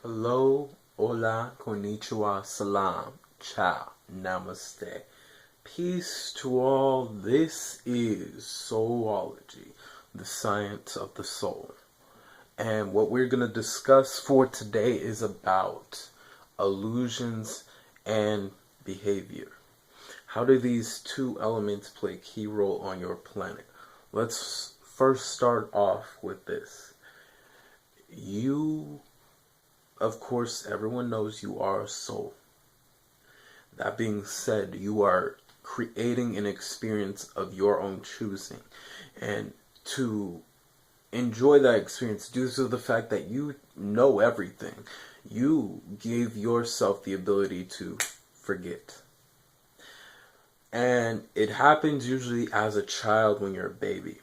Hello, Hola, Konnichiwa, Salaam, Ciao Namaste. Peace to all. This is Soulology, the science of the soul. And what we're going to discuss for today is about illusions and behavior. How do these two elements play a key role on your planet? Let's first start off with this. You, of course, everyone knows you are a soul. That being said, you are creating an experience of your own choosing. And to enjoy that experience due to the fact that you know everything, you gave yourself the ability to forget. And it happens usually as a child when you're a baby.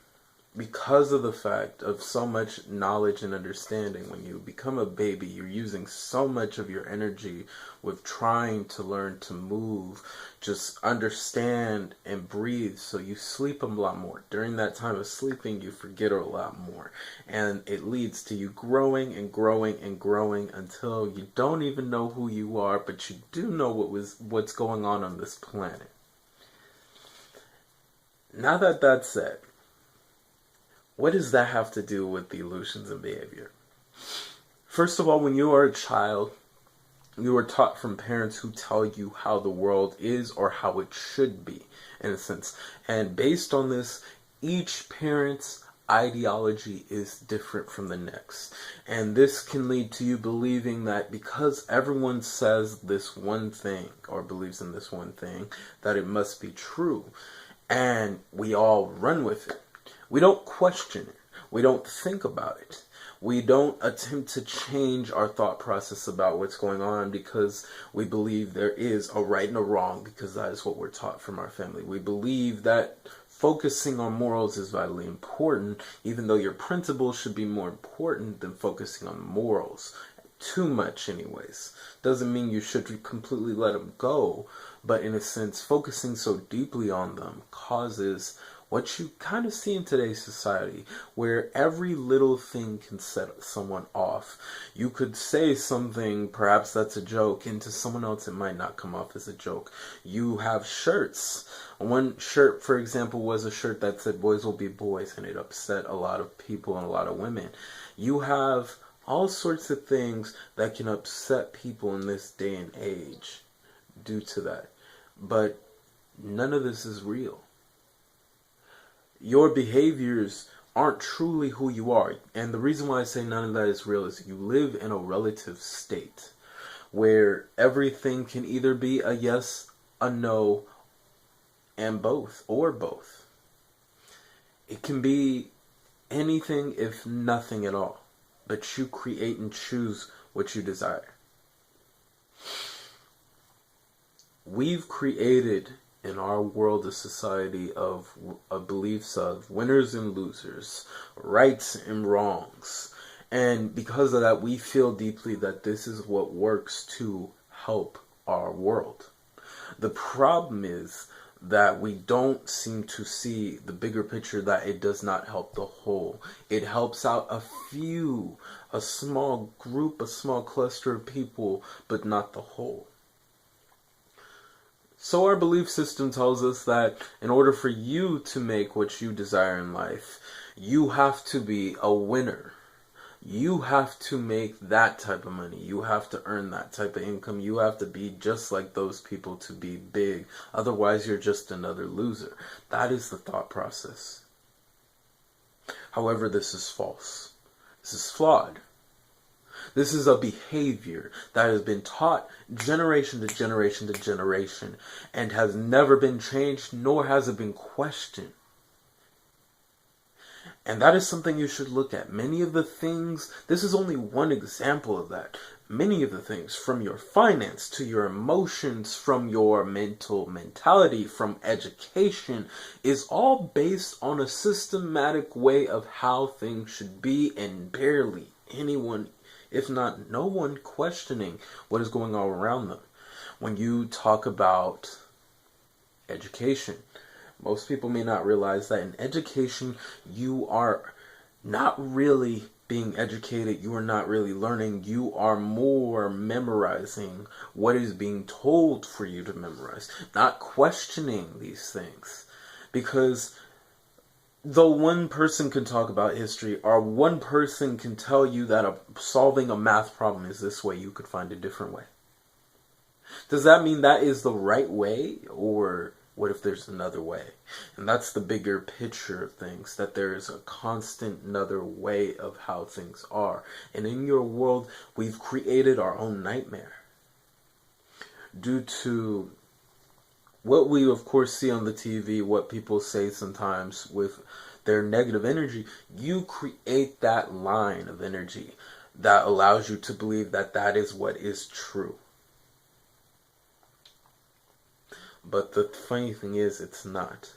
Because of the fact of so much knowledge and understanding, when you become a baby, you're using so much of your energy with trying to learn to move, just understand and breathe, so you sleep a lot more. During that time of sleeping, you forget a lot more, and it leads to you growing and growing and growing until you don't even know who you are, but you do know what's going on this planet. Now that that's said, what does that have to do with the illusions and behavior? First of all, when you are a child, you are taught from parents who tell you how the world is or how it should be, in a sense. And based on this, each parent's ideology is different from the next. And this can lead to you believing that because everyone says this one thing or believes in this one thing, that it must be true. And we all run with it. We don't question it. We don't think about it. We don't attempt to change our thought process about what's going on because we believe there is a right and a wrong, because that is what we're taught from our family. We believe that focusing on morals is vitally important, even though your principles should be more important than focusing on morals. Too much anyways. Doesn't mean you should completely let them go, but in a sense, focusing so deeply on them causes what you kind of see in today's society, where every little thing can set someone off. You could say something, perhaps that's a joke, and to someone else it might not come off as a joke. You have shirts. One shirt, for example, was a shirt that said boys will be boys, and it upset a lot of people and a lot of women. You have all sorts of things that can upset people in this day and age due to that. But none of this is real. Your behaviors aren't truly who you are. And the reason why I say none of that is real is you live in a relative state where everything can either be a yes, a no, and both, or both. It can be anything if nothing at all. But you create and choose what you desire. We've created in our world a society of beliefs of winners and losers, rights and wrongs. And because of that, we feel deeply that this is what works to help our world. The problem is that we don't seem to see the bigger picture, that it does not help the whole. It helps out a few, a small group, a small cluster of people, but not the whole. So our belief system tells us that in order for you to make what you desire in life, you have to be a winner. You have to make that type of money. You have to earn that type of income. You have to be just like those people to be big. Otherwise, you're just another loser. That is the thought process. However, this is false. This is flawed. This is a behavior that has been taught generation to generation to generation and has never been changed, nor has it been questioned. And that is something you should look at. Many of the things, this is only one example of that. Many of the things, from your finance to your emotions, from your mentality, from education, is all based on a systematic way of how things should be, and barely anyone, if not no one, questioning what is going on around them. When you talk about education, most people may not realize that in education, you are not really being educated, you are not really learning. You are more memorizing what is being told for you to memorize, not questioning these things. Because though one person can talk about history, or one person can tell you that solving a math problem is this way, you could find a different way. Does that mean that is the right way? Or what if there's another way? And that's the bigger picture of things, that there is a constant another way of how things are. And in your world, we've created our own nightmare. Due to what we, of course, see on the TV, what people say sometimes with their negative energy, you create that line of energy that allows you to believe that that is what is true. But the funny thing is, it's not.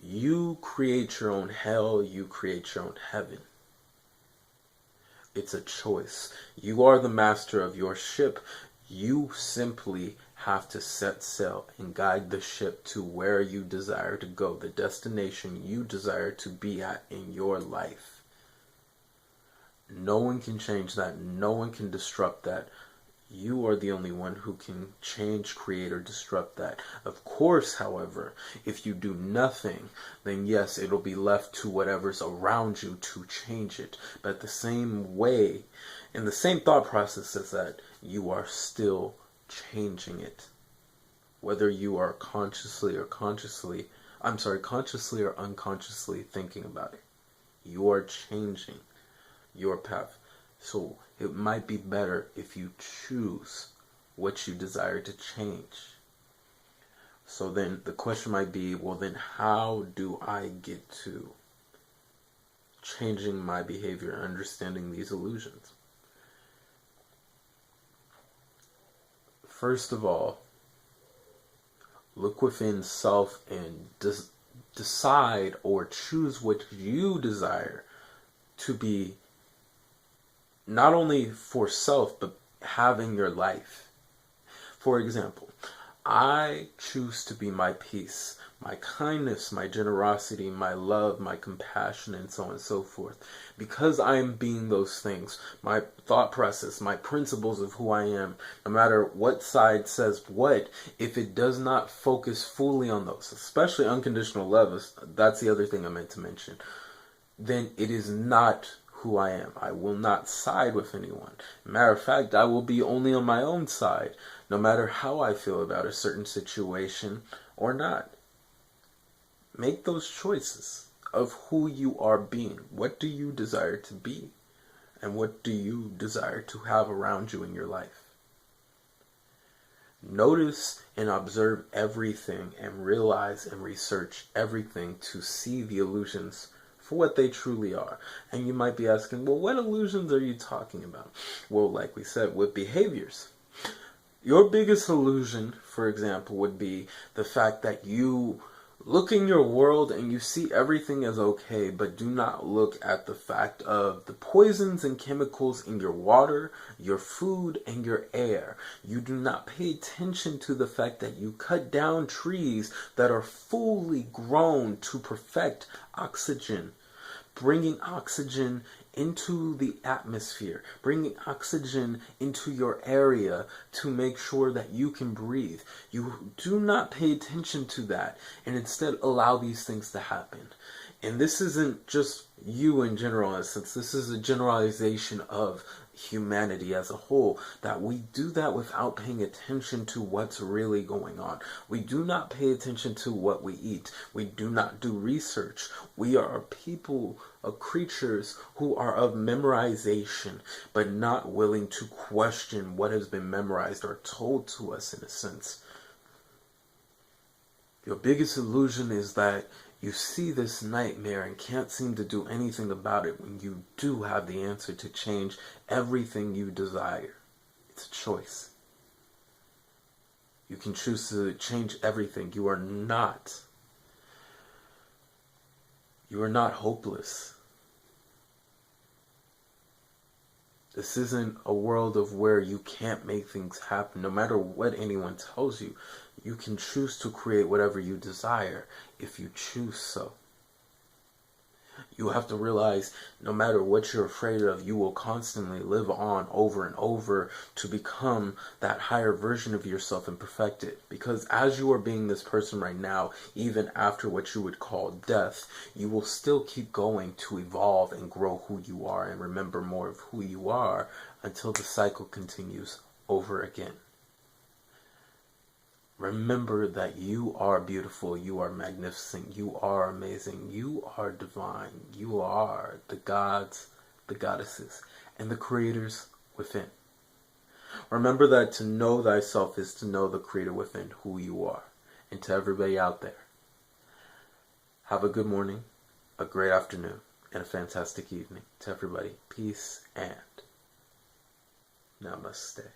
You create your own hell, you create your own heaven. It's a choice. You are the master of your ship. You simply have to set sail and guide the ship to where you desire to go, the destination you desire to be at in your life. No one can change that. No one can disrupt that. You are the only one who can change, create, or disrupt that. Of course, however, if you do nothing, then yes, it'll be left to whatever's around you to change it. But the same way, in the same thought process as that, you are still changing it. Whether you are consciously or unconsciously thinking about it. You are changing your path. So it might be better if you choose what you desire to change. So then the question might be, well then how do I get to changing my behavior, understanding these illusions? First of all, look within self and decide or choose what you desire to be, not only for self, but having your life. For example, I choose to be my peace, my kindness, my generosity, my love, my compassion, and so on and so forth. Because I am being those things, my thought process, my principles of who I am, no matter what side says what, if it does not focus fully on those, especially unconditional love, that's the other thing I meant to mention, then it is not who I am. I will not side with anyone. Matter of fact, I will be only on my own side, no matter how I feel about a certain situation or not. Make those choices of who you are being. What do you desire to be? And what do you desire to have around you in your life? Notice and observe everything and realize and research everything to see the illusions for what they truly are. And you might be asking, well, what illusions are you talking about? Well, like we said, with behaviors. Your biggest illusion, for example, would be the fact that you look in your world and you see everything as okay, but do not look at the fact of the poisons and chemicals in your water, your food, and your air. You do not pay attention to the fact that you cut down trees that are fully grown to perfect oxygen, bringing oxygen into the atmosphere, bringing oxygen into your area to make sure that you can breathe. You do not pay attention to that and instead allow these things to happen. And this isn't just you in general, in a sense. This is a generalization of humanity as a whole, that we do that without paying attention to what's really going on. We do not pay attention to what we eat. We do not do research. We are people, creatures who are of memorization, but not willing to question what has been memorized or told to us in a sense. Your biggest illusion is that you see this nightmare and can't seem to do anything about it when you do have the answer to change everything you desire. It's a choice. You can choose to change everything. You are not hopeless. This isn't a world of where you can't make things happen. No matter what anyone tells you, you can choose to create whatever you desire if you choose so. You have to realize no matter what you're afraid of, you will constantly live on over and over to become that higher version of yourself and perfect it. Because as you are being this person right now, even after what you would call death, you will still keep going to evolve and grow who you are and remember more of who you are until the cycle continues over again. Remember that you are beautiful, you are magnificent, you are amazing, you are divine, you are the gods, the goddesses, and the creators within. Remember that to know thyself is to know the creator within, who you are. And to everybody out there, have a good morning, a great afternoon, and a fantastic evening. To everybody, peace and namaste.